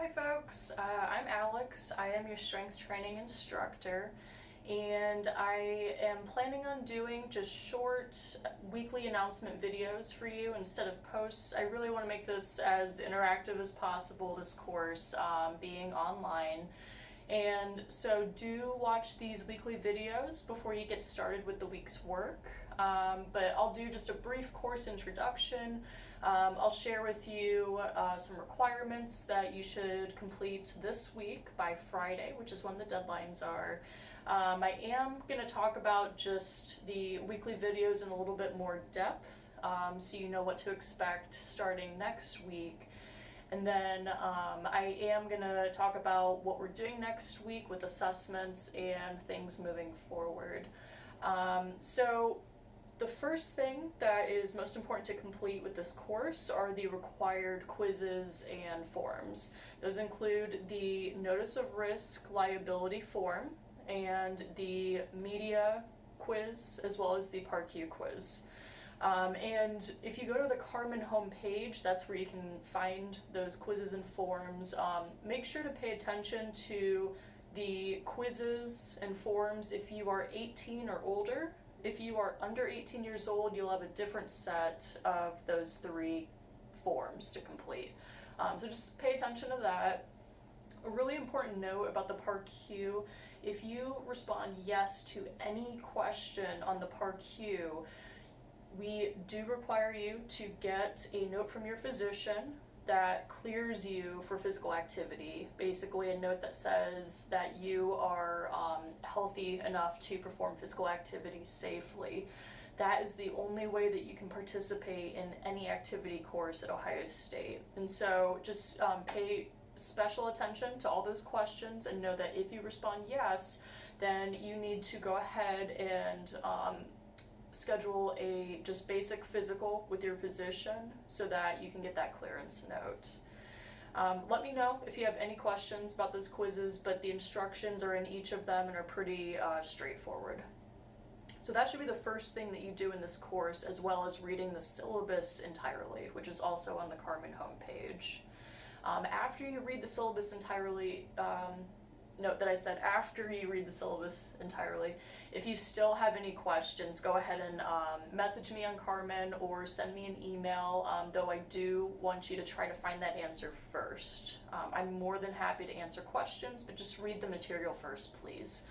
Hi folks, I'm Alex. I am your strength training instructor, and I am planning on doing just short weekly announcement videos for you instead of posts. I really want to make this as interactive as possible, this course being online. And so do watch these weekly videos before you get started with the week's work. But I'll do just a brief course introduction. I'll share with you some requirements that you should complete this week by Friday, which is when the deadlines are. I am going to talk about just the weekly videos in a little bit more depth, so you know what to expect starting next week. And then I am going to talk about what we're doing next week with assessments and things moving forward. So the first thing that is most important to complete with this course are the required quizzes and forms. Those include the Notice of Risk Liability form and the media quiz, as well as the PARCU quiz. And if you go to the Carmen homepage, that's where you can find those quizzes and forms. Make sure to pay attention to the quizzes and forms if you are 18 or older. If you are under 18 years old, you'll have a different set of those three forms to complete. So just pay attention to that. A really important note about the PARCU: if you respond yes to any question on the PARCU, we do require you to get a note from your physician that clears you for physical activity. Basically, a note that says that you are healthy enough to perform physical activity safely. That is the only way that you can participate in any activity course at Ohio State. And so just pay special attention to all those questions and know that if you respond yes, then you need to go ahead and schedule a just basic physical with your physician so that you can get that clearance note. Let me know if you have any questions about those quizzes, but the instructions are in each of them and are pretty straightforward. So that should be the first thing that you do in this course, as well as reading the syllabus entirely, which is also on the Carmen homepage. After you read the syllabus entirely, note that I said after you read the syllabus entirely. If you still have any questions, go ahead and message me on Carmen or send me an email, though I do want you to try to find that answer first. I'm more than happy to answer questions, but just read the material first, please.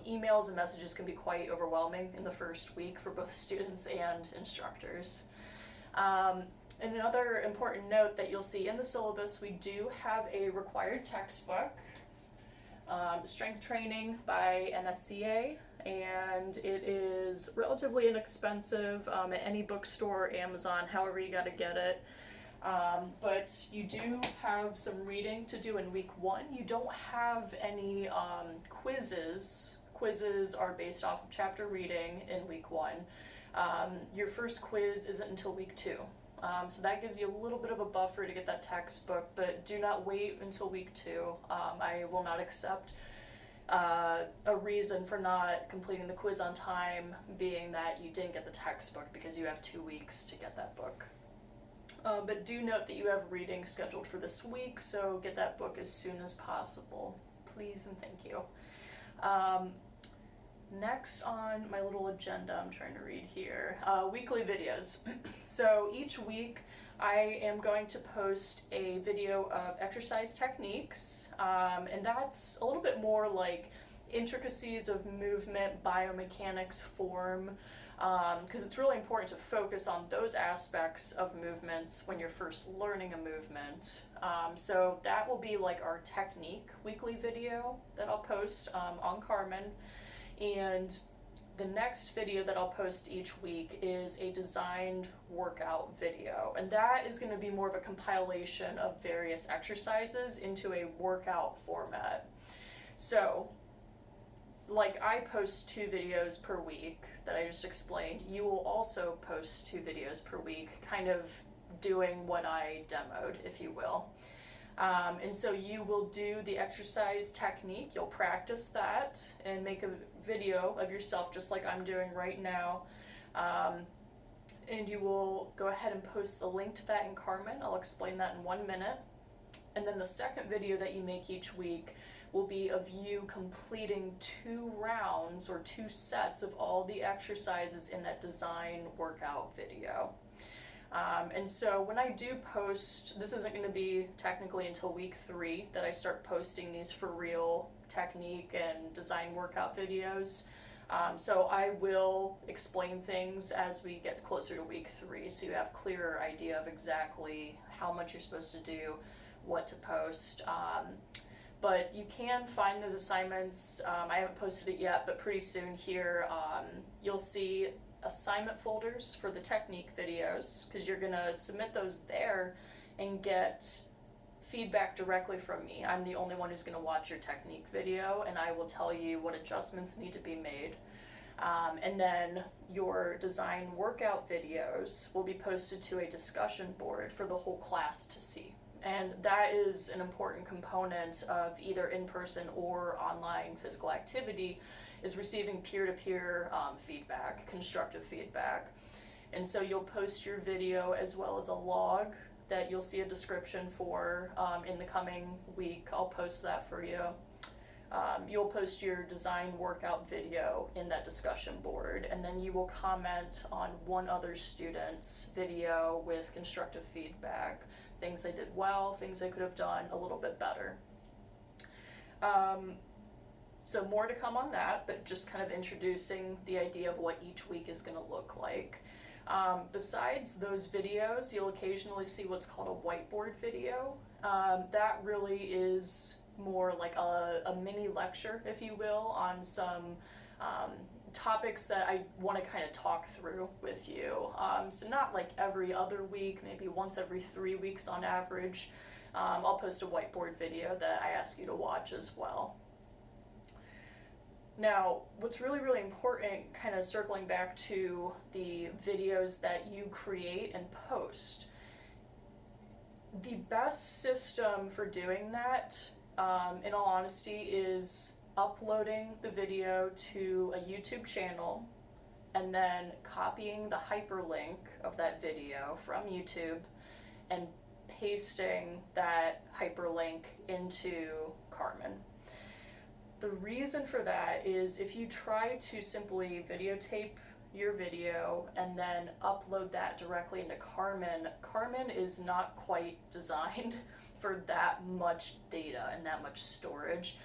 Emails and messages can be quite overwhelming in the first week for both students and instructors. And another important note that you'll see in the syllabus, we do have a required textbook. Strength Training by NSCA, and it is relatively inexpensive at any bookstore, Amazon, however you gotta get it. But you do have some reading to do in week one. You don't have any quizzes. Quizzes are based off of chapter reading in week one. Your first quiz isn't until week two. So that gives you a little bit of a buffer to get that textbook, but do not wait until week two. I will not accept a reason for not completing the quiz on time being that you didn't get the textbook, because you have 2 weeks to get that book. But do note that you have reading scheduled for this week, so get that book as soon as possible. Please and thank you. Next on my little agenda, I'm trying to read here, weekly videos. So each week I am going to post a video of exercise techniques, and that's a little bit more like intricacies of movement, biomechanics, form, because it's really important to focus on those aspects of movements when you're first learning a movement. So that will be like our technique weekly video that I'll post on Carmen. And the next video that I'll post each week is a designed workout video, and that is going to be more of a compilation of various exercises into a workout format. So like I post 2 videos per week that I just explained, you will also post 2 videos per week, kind of doing what I demoed, if you will. And so you will do the exercise technique, you'll practice that and make a video of yourself just like I'm doing right now. And you will go ahead and post the link to that in Carmen. I'll explain that in 1 minute. And then the second video that you make each week will be of you completing 2 rounds or 2 sets of all the exercises in that design workout video. And so when I do post, this isn't going to be technically until week 3 that I start posting these for real technique and design workout videos. So I will explain things as we get closer to week 3, so you have a clearer idea of exactly how much you're supposed to do, what to post. But you can find those assignments. I haven't posted it yet, but pretty soon here you'll see assignment folders for the technique videos, because you're gonna submit those there and get feedback directly from me. I'm the only one who's gonna watch your technique video, and I will tell you what adjustments need to be made. And then your design workout videos will be posted to a discussion board for the whole class to see. And that is an important component of either in-person or online physical activity, is receiving peer-to-peer feedback, constructive feedback. And so you'll post your video as well as a log that you'll see a description for in the coming week. I'll post that for you. You'll post your design workout video in that discussion board, and then you will comment on one other student's video with constructive feedback, things they did well, things they could have done a little bit better. So more to come on that, but just kind of introducing the idea of what each week is going to look like. Besides those videos, you'll occasionally see what's called a whiteboard video. That really is more like a mini lecture, if you will, on some topics that I want to kind of talk through with you. So not like every other week, maybe once every 3 weeks on average. I'll post a whiteboard video that I ask you to watch as well. Now, what's really, really important, kind of circling back to the videos that you create and post, the best system for doing that, in all honesty, is uploading the video to a YouTube channel and then copying the hyperlink of that video from YouTube and pasting that hyperlink into Carmen. The reason for that is if you try to simply videotape your video and then upload that directly into Carmen, Carmen is not quite designed for that much data and that much storage.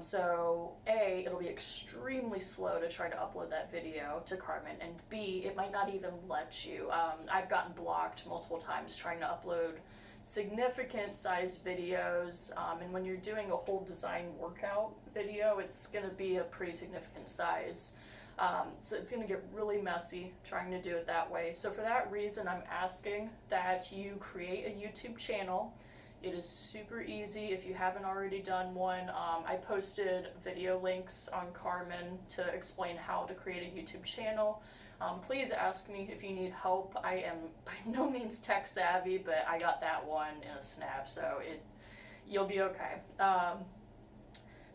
So A, it'll be extremely slow to try to upload that video to Carmen, and B, it might not even let you. I've gotten blocked multiple times trying to upload significant size videos, and when you're doing a whole design workout video, it's going to be a pretty significant size. So it's going to get really messy trying to do it that way. So for that reason, I'm asking that you create a YouTube channel. It is super easy if you haven't already done one. I posted video links on Carmen to explain how to create a YouTube channel. Please ask me if you need help. I am by no means tech savvy, but I got that one in a snap, so you'll be okay.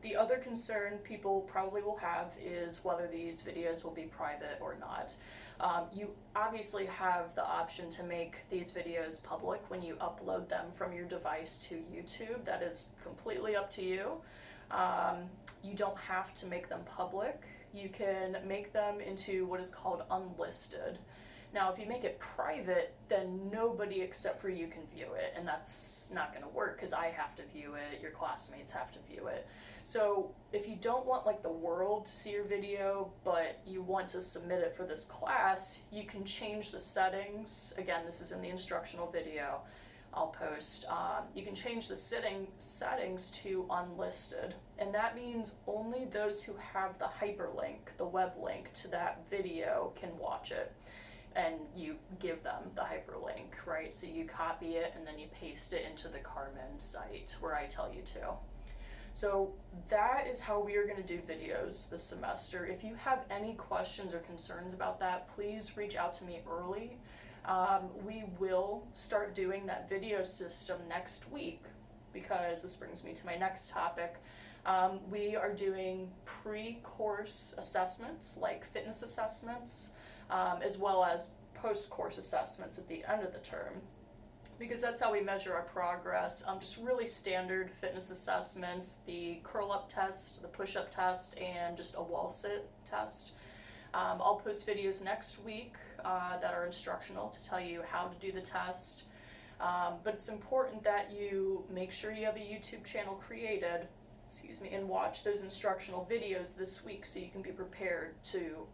The other concern people probably will have is whether these videos will be private or not. You obviously have the option to make these videos public when you upload them from your device to YouTube. That is completely up to you. You don't have to make them public. You can make them into what is called unlisted. Now, if you make it private, then nobody except for you can view it, and that's not going to work because I have to view it, your classmates have to view it. So if you don't want like the world to see your video, but you want to submit it for this class, you can change the settings. Again, this is in the instructional video I'll post. You can change the settings to unlisted, and that means only those who have the hyperlink, the web link to that video can watch it. And you give them the hyperlink, right? So you copy it and then you paste it into the Carmen site where I tell you to. So that is how we are going to do videos this semester. If you have any questions or concerns about that, please reach out to me early. We will start doing that video system next week, because this brings me to my next topic. We are doing pre-course assessments, like fitness assessments, as well as post-course assessments at the end of the term. because that's how we measure our progress. Just really standard fitness assessments, the curl up test, the push up test, and just a wall sit test. I'll post videos next week that are instructional to tell you how to do the test. But it's important that you make sure you have a YouTube channel created, and watch those instructional videos this week so you can be prepared to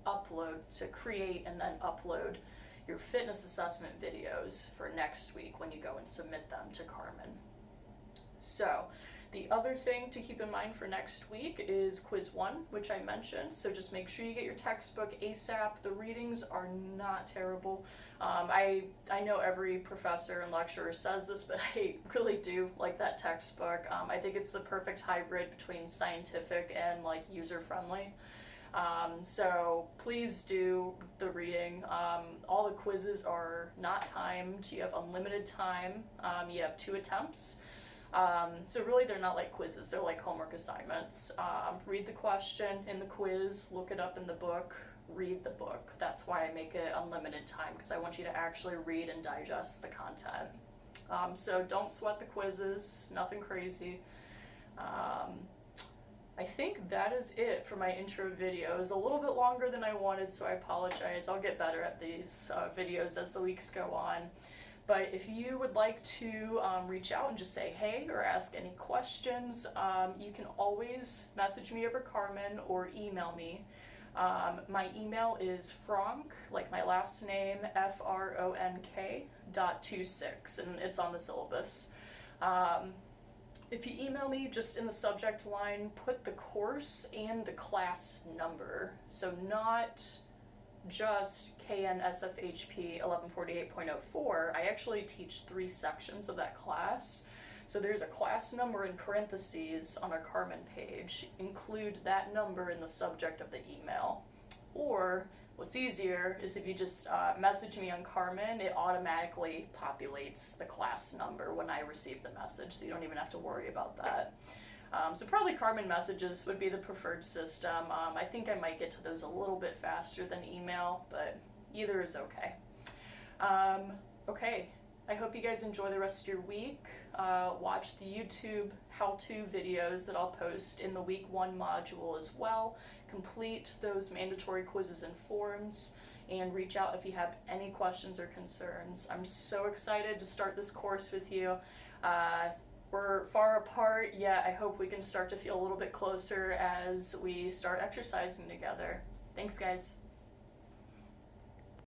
create and then upload your fitness assessment videos for next week when you go and submit them to Carmen. So the other thing to keep in mind for next week is quiz 1, which I mentioned. So just make sure you get your textbook ASAP. The readings are not terrible. I know every professor and lecturer says this, but I really do like that textbook. I think it's the perfect hybrid between scientific and like user-friendly. So please do the reading. All the quizzes are not timed. You have unlimited time. You have 2 attempts. So really they're not like quizzes, they're like homework assignments. Read the question in the quiz, look it up in the book, read the book. That's why I make it unlimited time, because I want you to actually read and digest the content. So don't sweat the quizzes, nothing crazy. I think that is it for my intro video. It was a little bit longer than I wanted, so I apologize. I'll get better at these videos as the weeks go on. But if you would like to reach out and just say hey or ask any questions, you can always message me over Carmen or email me. My email is Frank, like my last name, FRONK.26, and it's on the syllabus. If you email me, just in the subject line, put the course and the class number. So not just KNSFHP 1148.04. I actually teach 3 sections of that class. So there's a class number in parentheses on our Carmen page. Include that number in the subject of the email. Or what's easier is if you just message me on Carmen, it automatically populates the class number when I receive the message, so you don't even have to worry about that. So probably Carmen messages would be the preferred system. I think I might get to those a little bit faster than email, but either is okay. Okay, I hope you guys enjoy the rest of your week. Watch the YouTube how-to videos that I'll post in the week 1 module as well. Complete those mandatory quizzes and forms, and reach out if you have any questions or concerns. I'm so excited to start this course with you. We're far apart, yet I hope we can start to feel a little bit closer as we start exercising together. Thanks, guys.